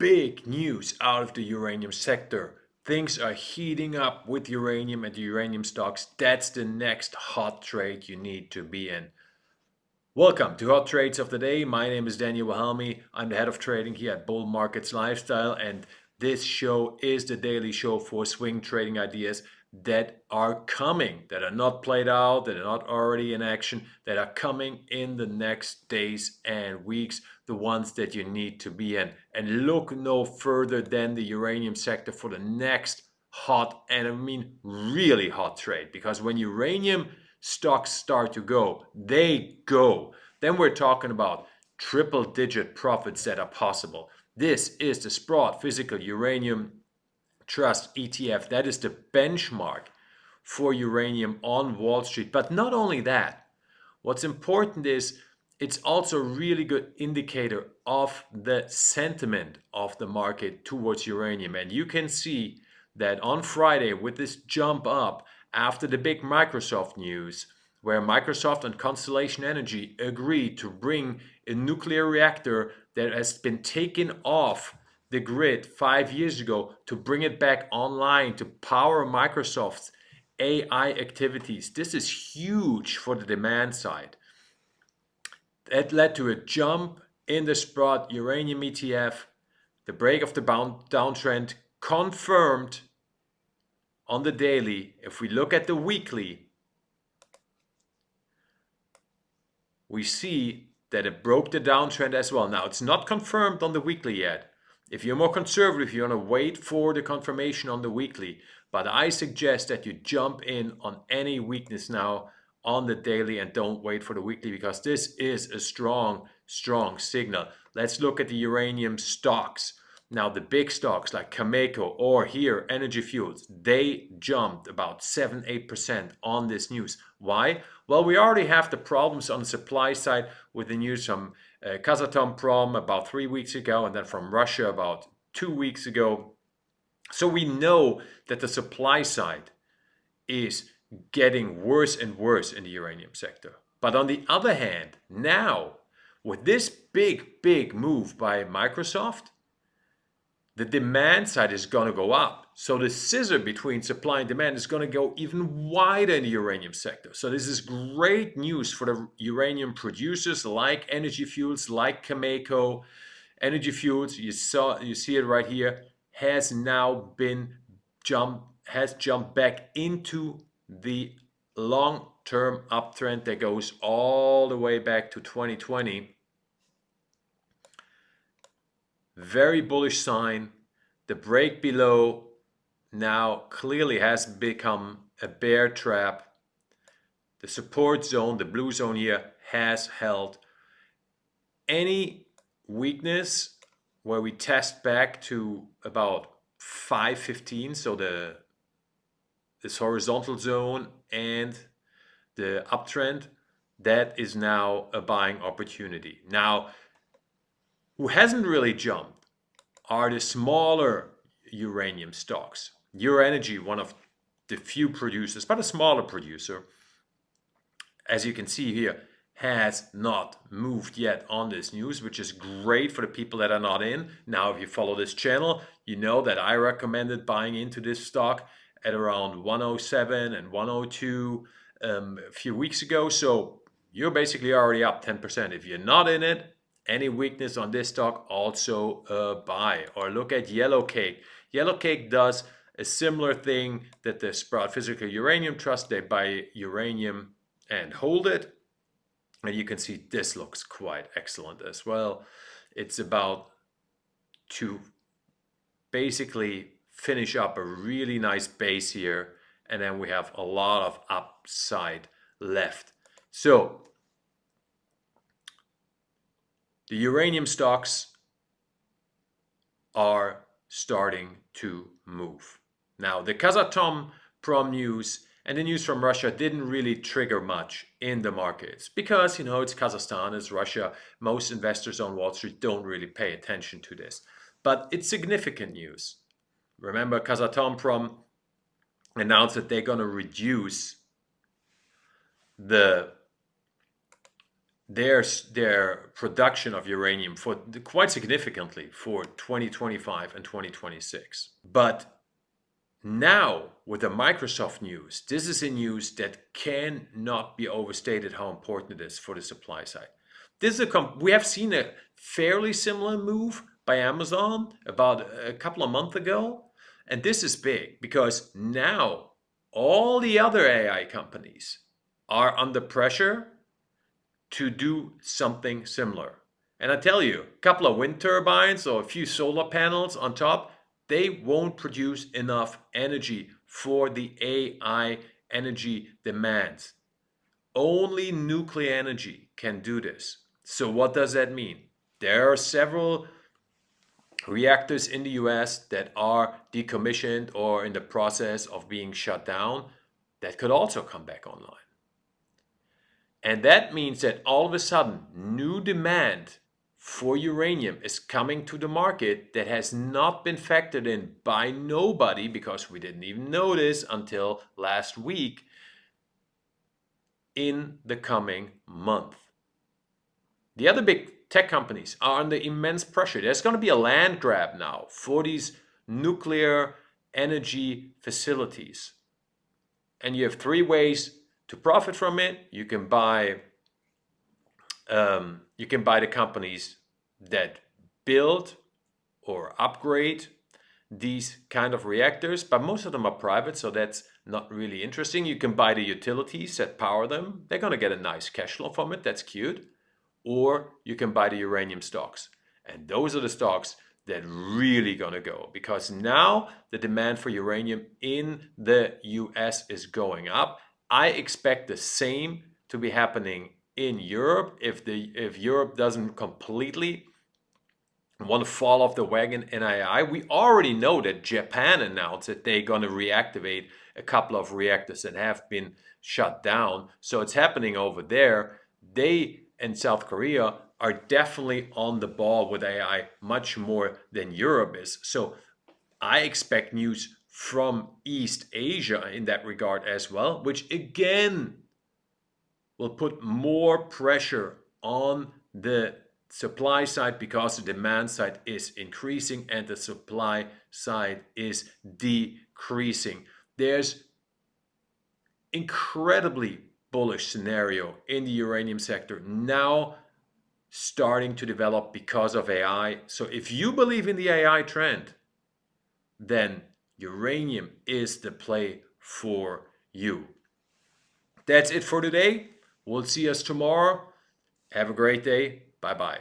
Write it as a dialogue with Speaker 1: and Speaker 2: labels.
Speaker 1: big news out of the uranium sector. Things are heating up with uranium and the uranium stocks. That's the next hot trade you need to be in. Welcome to Hot Trades of the Day. My name is Daniel Wilhelmi. I'm the head of trading here at Bull Markets Lifestyle, and this show is the daily show for swing trading ideas that are coming, that are not played out, that are not already in action, that are coming in the next days and weeks, the ones that you need to be in. And look no further than the uranium sector for the next hot, and I mean really hot trade, because when uranium stocks start to go, they go. Then we're talking about triple-digit profits that are possible. This is the Sprott Physical Uranium Trust ETF. That is the benchmark for uranium on Wall Street. But not only that, what's important is it's also a really good indicator of the sentiment of the market towards uranium. And you can see that on Friday with this jump up after the big Microsoft news, where Microsoft and Constellation Energy agreed to bring a nuclear reactor that has been taken off the grid 5 years ago to bring it back online to power Microsoft's AI activities. This is huge for the demand side. That led to a jump in the Sprott Uranium ETF. The break of the downtrend confirmed on the daily. If we look at the weekly, we see that it broke the downtrend as well. Now, it's not confirmed on the weekly yet. If you're more conservative, you want to wait for the confirmation on the weekly. But I suggest that you jump in on any weakness now on the daily and don't wait for the weekly, because this is a strong signal. Let's look at the uranium stocks. Now, the big stocks like Cameco or here Energy Fuels, they jumped about 7-8% on this news. Why? Well, we already have the problems on the supply side with the news from Kazatomprom about 3 weeks ago, and then from Russia about 2 weeks ago. So we know that the supply side is getting worse and worse in the uranium sector. But on the other hand, now with this big move by Microsoft, the demand side is going to go up. So the scissor between supply and demand is going to go even wider in the uranium sector. So this is great news for the uranium producers like Energy Fuels, like Cameco. Energy Fuels, you see it right here, has now jumped back into the long-term uptrend that goes all the way back to 2020. Very bullish sign. The break below now clearly has become a bear trap. The support zone, the blue zone here, has held. Any weakness where we test back to about 515, so this horizontal zone and the uptrend, that is now a buying opportunity. Now, who hasn't really jumped are the smaller uranium stocks. Ur-Energy, one of the few producers, but a smaller producer, as you can see here, has not moved yet on this news, which is great for the people that are not in. Now, if you follow this channel, you know that I recommended buying into this stock at around 107 and 102 a few weeks ago. So you're basically already up 10%. If you're not in it, any weakness on this stock, also buy. Or look at Yellowcake. Yellowcake does a similar thing that the Sprott Physical Uranium Trust. They buy uranium and hold it. And you can see this looks quite excellent as well. It's about to basically finish up a really nice base here. And then we have a lot of upside left. So the uranium stocks are starting to move. Now, the Kazatomprom news and the news from Russia didn't really trigger much in the markets because, it's Kazakhstan, it's Russia. Most investors on Wall Street don't really pay attention to this. But it's significant news. Remember, Kazatomprom announced that they're going to reduce the their production of uranium for quite significantly for 2025 and 2026. But now with the Microsoft news, this is a news that cannot be overstated how important it is for the supply side. This is we have seen a fairly similar move by Amazon about a couple of months ago, and this is big because now all the other AI companies are under pressure to do something similar. And I tell you, a couple of wind turbines or a few solar panels on top, they won't produce enough energy for the AI energy demands. Only nuclear energy can do this. So what does that mean? There are several reactors in the US that are decommissioned or in the process of being shut down that could also come back online. And that means that all of a sudden, new demand for uranium is coming to the market that has not been factored in by nobody, because we didn't even know this until last week, in the coming month. The other big tech companies are under immense pressure. There's going to be a land grab now for these nuclear energy facilities. And you have three ways to profit from it. You can buy the companies that build or upgrade these kind of reactors, but most of them are private, so that's not really interesting. You can buy the utilities that power them. They're going to get a nice cash flow from it. That's cute. Or you can buy the uranium stocks. And those are the stocks that really going to go, because now the demand for uranium in the US is going up. I expect the same to be happening in Europe if Europe doesn't completely want to fall off the wagon in AI. We already know that Japan announced that they're going to reactivate a couple of reactors that have been shut down. So it's happening over there. They and South Korea are definitely on the ball with AI much more than Europe is. So I expect news from East Asia in that regard as well, which again will put more pressure on the supply side, because the demand side is increasing and the supply side is decreasing. There's incredibly bullish scenario in the uranium sector now starting to develop because of AI. So if you believe in the AI trend, then uranium is the play for you. That's it for today. We'll see us tomorrow. Have a great day. Bye-bye.